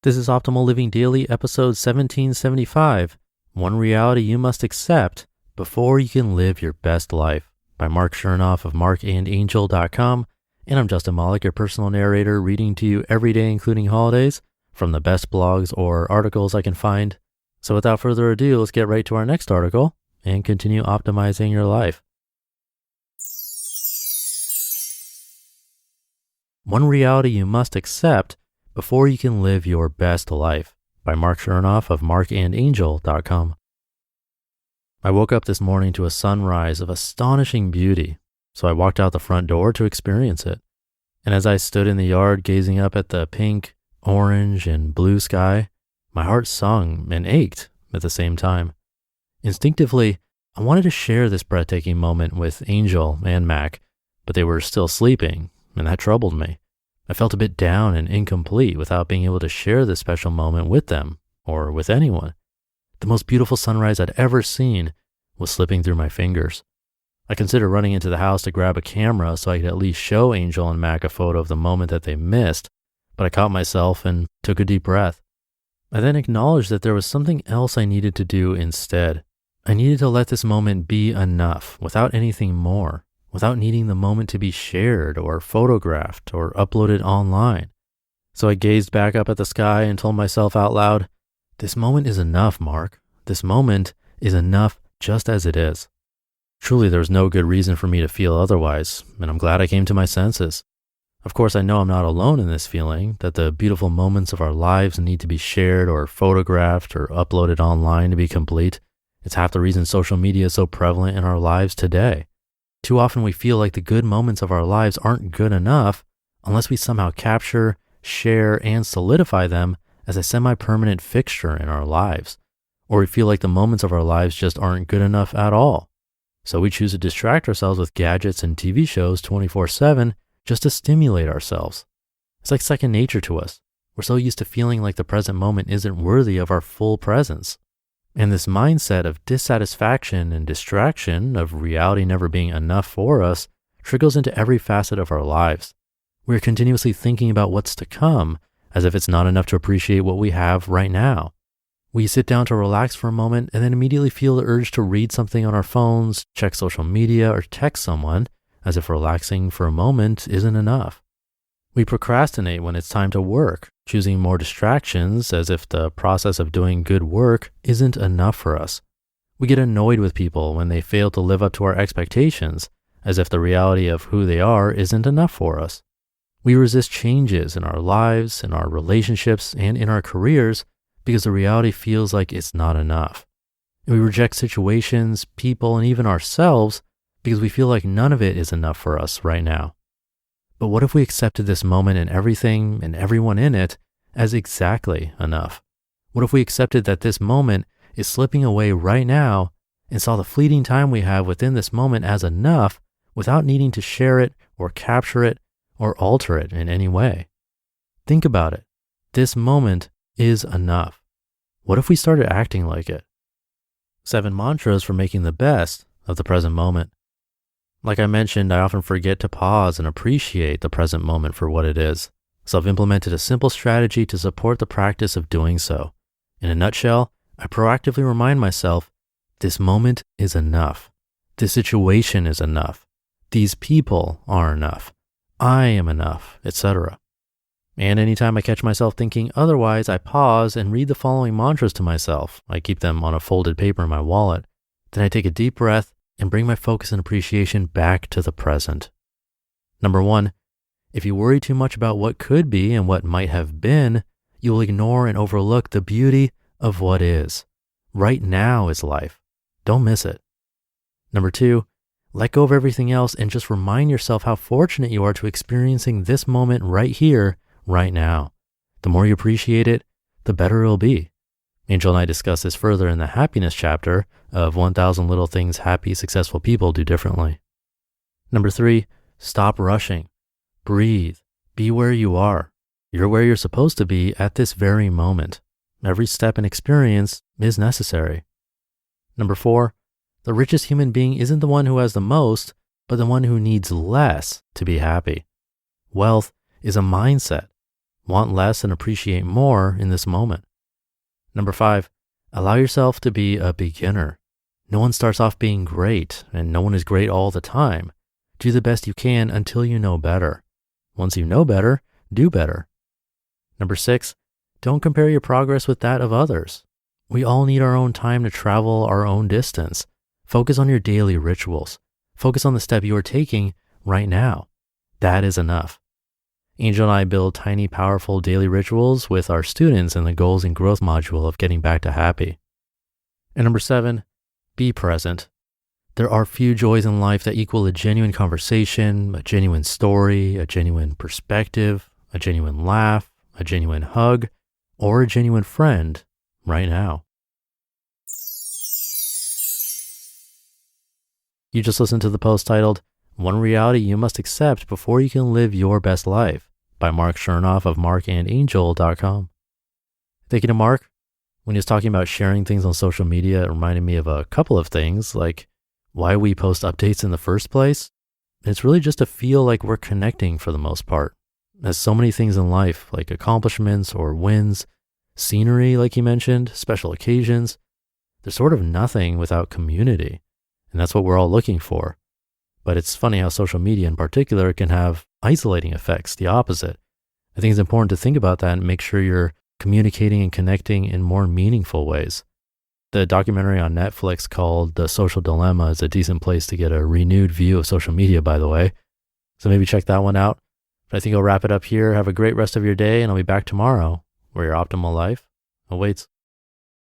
This is Optimal Living Daily, episode 1775. One reality you must accept before you can live your best life, by Marc Chernoff of marcandangel.com. And I'm Justin Malik, your personal narrator, reading to you every day, including holidays, from the best blogs or articles I can find. So without further ado, let's get right to our next article and continue optimizing your life. One reality you must accept before you can live your best life, by Marc Chernoff of marcandangel.com. I woke up this morning to a sunrise of astonishing beauty, so I walked out the front door to experience it. And as I stood in the yard gazing up at the pink, orange, and blue sky, my heart sung and ached at the same time. Instinctively, I wanted to share this breathtaking moment with Angel and Mac, but they were still sleeping, and that troubled me. I felt a bit down and incomplete without being able to share this special moment with them or with anyone. The most beautiful sunrise I'd ever seen was slipping through my fingers. I considered running into the house to grab a camera so I could at least show Angel and Mac a photo of the moment that they missed, but I caught myself and took a deep breath. I then acknowledged that there was something else I needed to do instead. I needed to let this moment be enough without anything more, without needing the moment to be shared or photographed or uploaded online. So I gazed back up at the sky and told myself out loud, "This moment is enough, Marc. This moment is enough just as it is." Truly, there was no good reason for me to feel otherwise, and I'm glad I came to my senses. Of course, I know I'm not alone in this feeling, that the beautiful moments of our lives need to be shared or photographed or uploaded online to be complete. It's half the reason social media is so prevalent in our lives today. Too often we feel like the good moments of our lives aren't good enough unless we somehow capture, share, and solidify them as a semi-permanent fixture in our lives. Or we feel like the moments of our lives just aren't good enough at all. So we choose to distract ourselves with gadgets and TV shows 24/7 just to stimulate ourselves. It's like second nature to us. We're so used to feeling like the present moment isn't worthy of our full presence. And this mindset of dissatisfaction and distraction, of reality never being enough for us, trickles into every facet of our lives. We're continuously thinking about what's to come, as if it's not enough to appreciate what we have right now. We sit down to relax for a moment and then immediately feel the urge to read something on our phones, check social media, or text someone, as if relaxing for a moment isn't enough. We procrastinate when it's time to work, choosing more distractions as if the process of doing good work isn't enough for us. We get annoyed with people when they fail to live up to our expectations, as if the reality of who they are isn't enough for us. We resist changes in our lives, in our relationships, and in our careers because the reality feels like it's not enough. And we reject situations, people, and even ourselves because we feel like none of it is enough for us right now. But what if we accepted this moment and everything and everyone in it as exactly enough? What if we accepted that this moment is slipping away right now and saw the fleeting time we have within this moment as enough without needing to share it or capture it or alter it in any way? Think about it. This moment is enough. What if we started acting like it? 7 mantras for making the best of the present moment. Like I mentioned, I often forget to pause and appreciate the present moment for what it is. So I've implemented a simple strategy to support the practice of doing so. In a nutshell, I proactively remind myself, this moment is enough. This situation is enough. These people are enough. I am enough, etc. And anytime I catch myself thinking otherwise, I pause and read the following mantras to myself. I keep them on a folded paper in my wallet. Then I take a deep breath and bring my focus and appreciation back to the present. Number 1, if you worry too much about what could be and what might have been, you will ignore and overlook the beauty of what is. Right now is life. Don't miss it. Number 2, let go of everything else and just remind yourself how fortunate you are to experiencing this moment right here, right now. The more you appreciate it, the better it'll be. Angel and I discuss this further in the happiness chapter of 1,000 Little Things Happy, Successful People Do Differently. Number 3, stop rushing. Breathe. Be where you are. You're where you're supposed to be at this very moment. Every step and experience is necessary. Number 4, the richest human being isn't the one who has the most, but the one who needs less to be happy. Wealth is a mindset. Want less and appreciate more in this moment. Number 5, allow yourself to be a beginner. No one starts off being great, and no one is great all the time. Do the best you can until you know better. Once you know better, do better. Number 6, don't compare your progress with that of others. We all need our own time to travel our own distance. Focus on your daily rituals. Focus on the step you are taking right now. That is enough. Angel and I build tiny, powerful daily rituals with our students in the goals and growth module of Getting Back to Happy. And number 7, be present. There are few joys in life that equal a genuine conversation, a genuine story, a genuine perspective, a genuine laugh, a genuine hug, or a genuine friend right now. You just listened to the post titled, One Reality You Must Accept Before You Can Live Your Best Life by Marc Chernoff of marcandangel.com. Thank you to Marc. When he was talking about sharing things on social media, it reminded me of a couple of things, like why we post updates in the first place. It's really just to feel like we're connecting for the most part. As so many things in life, like accomplishments or wins, scenery, like he mentioned, special occasions, there's sort of nothing without community. And that's what we're all looking for. But it's funny how social media in particular can have isolating effects, the opposite. I think it's important to think about that and make sure you're communicating and connecting in more meaningful ways. The documentary on Netflix called The Social Dilemma is a decent place to get a renewed view of social media, by the way. So maybe check that one out. But I think I'll wrap it up here. Have a great rest of your day, and I'll be back tomorrow where your optimal life awaits.